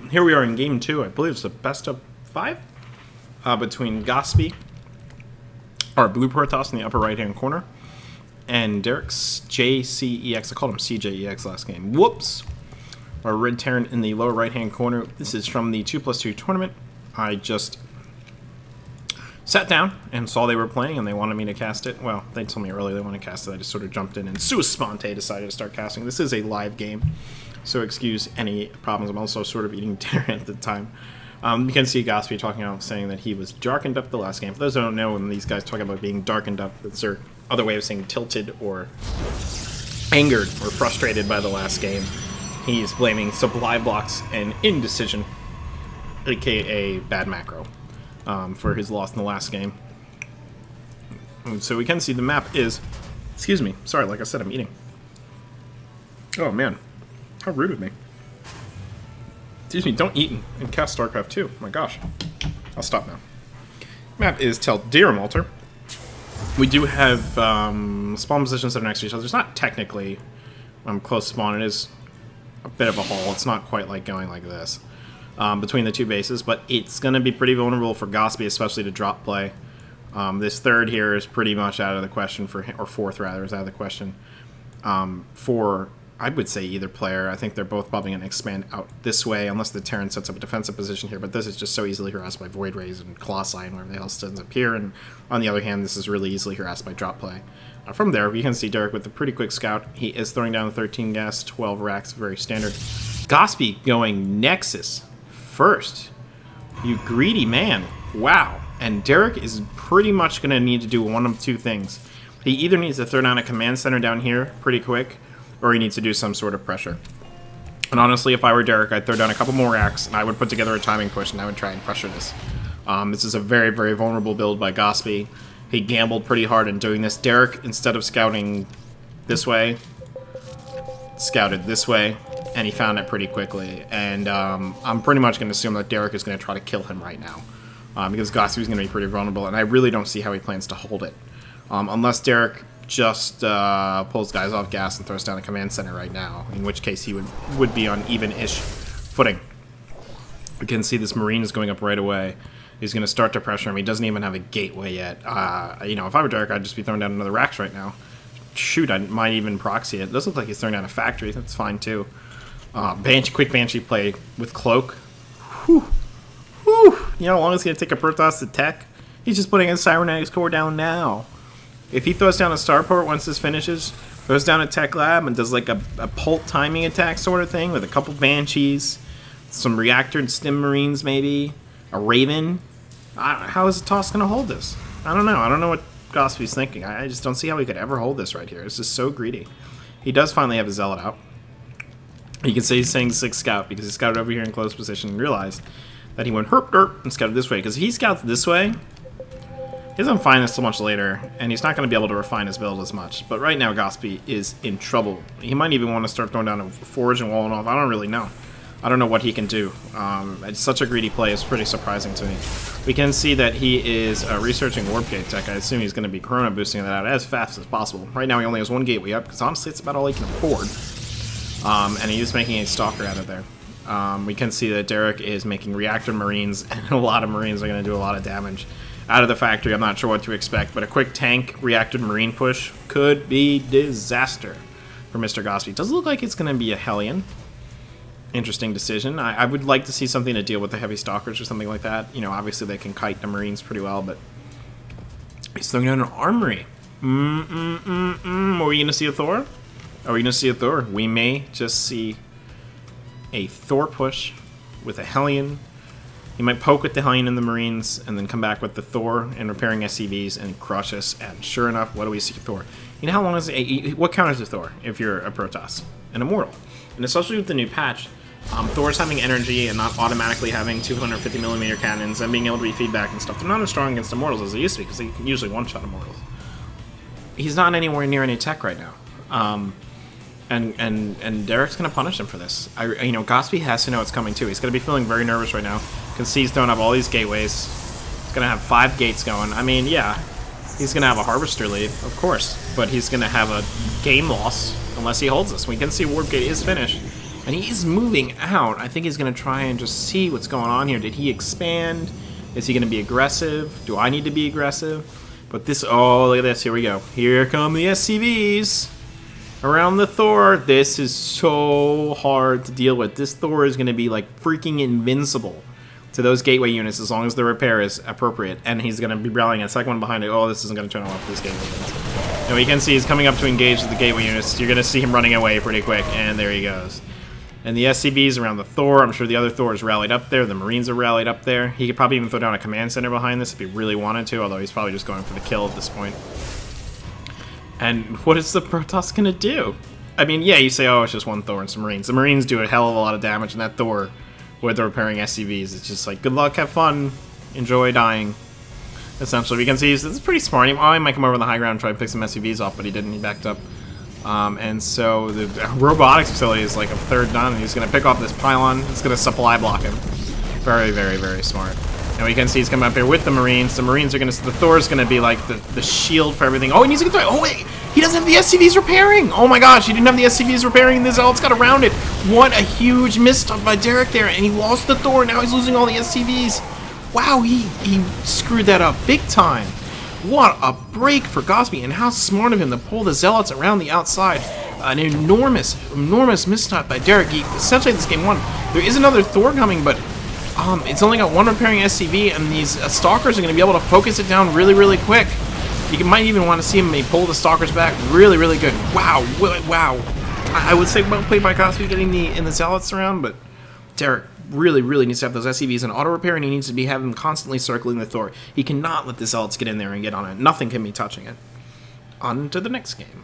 Here we are in game 2. I believe it's the best of 5 between Gospy, our blue Protoss in the upper right-hand corner, and Derek's JCEX. I called him CJEX last game. Whoops! Our red Terran in the lower right-hand corner. This is from the 2+2 tournament. I just sat down and saw they were playing, and they wanted me to cast it. Well, they told me earlier they want to cast it. I just sort of jumped in and sua sponte decided to start casting. This is a live game, so excuse any problems. I'm also sort of eating dinner at the time. You can see Gospy talking about saying that he was darkened up the last game. For those who don't know, when these guys talk about being darkened up, that's their other way of saying tilted or angered or frustrated by the last game. He's blaming supply blocks and indecision, aka bad macro, for his loss in the last game. And so we can see the map is... Excuse me. Sorry, like I said, I'm eating. Oh, man. How rude of me. Excuse me, don't eat and cast StarCraft 2. Oh my gosh. I'll stop now. Map is Teldirum Altar. We do have spawn positions that are next to each other. It's not technically close spawn. It is a bit of a hole. It's not quite like going like this between the two bases, but it's going to be pretty vulnerable for Gospy, especially to drop play. This third here is pretty much out of the question for him, or fourth rather, is out of the question for, I would say, either player. I think they're both probably going to expand out this way, unless the Terran sets up a defensive position here, but this is just so easily harassed by Void Rays and Colossi and whatever else ends up here, and on the other hand, this is really easily harassed by drop play. From there, you can see Derek with a pretty quick scout. He is throwing down 13 gas, 12 racks, very standard. Gospy going Nexus first. You greedy man. Wow. And Derek is pretty much going to need to do one of two things. He either needs to throw down a command center down here pretty quick, or he needs to do some sort of pressure. And honestly, if I were Derek, I'd throw down a couple more racks, and I would put together a timing push, and I would try and pressure this. This is a very, very vulnerable build by Gospy. He gambled pretty hard in doing this. Derek, instead of scouting this way, scouted this way, and he found it pretty quickly. And I'm pretty much going to assume that Derek is going to try to kill him right now, because Gospy is going to be pretty vulnerable, and I really don't see how he plans to hold it. Unless Derek just pulls guys off gas and throws down a command center right now, in which case he would be on even-ish footing. We can see this Marine is going up right away. He's going to start to pressure him. He doesn't even have a gateway yet. You know, if I were Derek, I'd just be throwing down another racks right now. Shoot, I might even proxy it. It does look like he's throwing down a factory. That's fine, too. Quick Banshee play with Cloak. Whew. Whew. You know how long it's going to take a Protoss to tech? He's just putting a Cybernetics core down now. If he throws down a Starport once this finishes, throws down a Tech Lab, and does like a Pult timing attack sort of thing with a couple Banshees, some Reactored Stim Marines maybe, a Raven, how is Toss going to hold this? I don't know. I don't know what Gospy's thinking. I just don't see how he could ever hold this right here. It's just so greedy. He does finally have a Zealot out. You can say he's saying 6 Scout because he scouted over here in close position and realized that he went herp derp and scouted this way. Because if he scouts this way, he doesn't find this so much later, and he's not going to be able to refine his build as much. But right now, Gospy is in trouble. He might even want to start throwing down a Forge and walling off. I don't really know. I don't know what he can do. It's such a greedy play. It's pretty surprising to me. We can see that he is researching Warp Gate tech. I assume he's going to be Corona boosting that out as fast as possible. Right now he only has 1 gateway up, because honestly it's about all he can afford. And he is making a Stalker out of there. We can see that Derek is making Reactor Marines, and a lot of Marines are going to do a lot of damage. Out of the factory, I'm not sure what to expect, but a quick tank Reactor Marine push could be disaster for Mr. Gospy. It does look like it's going to be a Hellion. Interesting decision. I would like to see something to deal with the heavy stalkers or something like that. You know, obviously they can kite the Marines pretty well, but he's throwing down an armory. Are we going to see a Thor? Are we going to see a Thor? We may just see a Thor push with a Hellion. He might poke with the Hellion and the Marines and then come back with the Thor and repairing SCVs and crush us. And sure enough, what do we see Thor? You know how long is it? What counters a Thor if you're a Protoss? An Immortal. And especially with the new patch, Thor's having energy and not automatically having 250mm cannons and being able to be feedback and stuff. They're not as strong against Immortals as they used to be because they can usually one-shot Immortals. He's not anywhere near any tech right now. And Derek's going to punish him for this. You know, Gospy has to know it's coming too. He's going to be feeling very nervous right now. You can see he's throwing up all these gateways. He's going to have 5 gates going. I mean, yeah, he's going to have a Harvester lead, of course. But he's going to have a game loss unless he holds this. We can see Warp Gate is finished. And he's moving out. I think he's going to try and just see what's going on here. Did he expand? Is he going to be aggressive? Do I need to be aggressive? But this... Oh, look at this. Here we go. Here come the SCVs around the Thor. This is so hard to deal with. This Thor is going to be like freaking invincible to those gateway units as long as the repair is appropriate. And he's going to be rallying a second one behind it. Oh, this isn't going to turn off this gateway units. And we can see he's coming up to engage with the gateway units. You're going to see him running away pretty quick. And there he goes. And the SCVs around the Thor. I'm sure the other Thor is rallied up there. The Marines are rallied up there. He could probably even throw down a command center behind this if he really wanted to, although he's probably just going for the kill at this point. And what is the Protoss going to do? I mean, yeah, you say, oh, it's just one Thor and some Marines. The Marines do a hell of a lot of damage, and that Thor with the repairing SCVs, it's just like, good luck, have fun, enjoy dying. Essentially, we can see it's pretty smart. He might come over on the high ground and try to pick some SCVs off, but he didn't. He backed up. And so the robotics facility is like a third done, and he's going to pick off this pylon. It's going to supply block him. Very, very, very smart. And we can see he's coming up here with the Marines. The Marines are going to... The Thor's going to be like the shield for everything. Oh, he needs to get through. Oh, wait. He doesn't have the SCVs repairing. Oh, my gosh. He didn't have the SCVs repairing, and the Zealots got around it. What a huge misstep by Derek there. And he lost the Thor. Now he's losing all the SCVs. Wow, he screwed that up big time. What a break for Gospy, and how smart of him to pull the Zealots around the outside. An enormous, enormous misstep by Derek. Essentially, this game won. There is another Thor coming, but it's only got one repairing SCV, and these Stalkers are going to be able to focus it down really, really quick. You might even want to see him pull the Stalkers back really, really good. Wow, wow. I would say well played by Gospy getting the Zealots around, but Derek really, really needs to have those SCVs in auto repair, and he needs to have them constantly circling the Thor. He cannot let the Zealots get in there and get on it. Nothing can be touching it. On to the next game.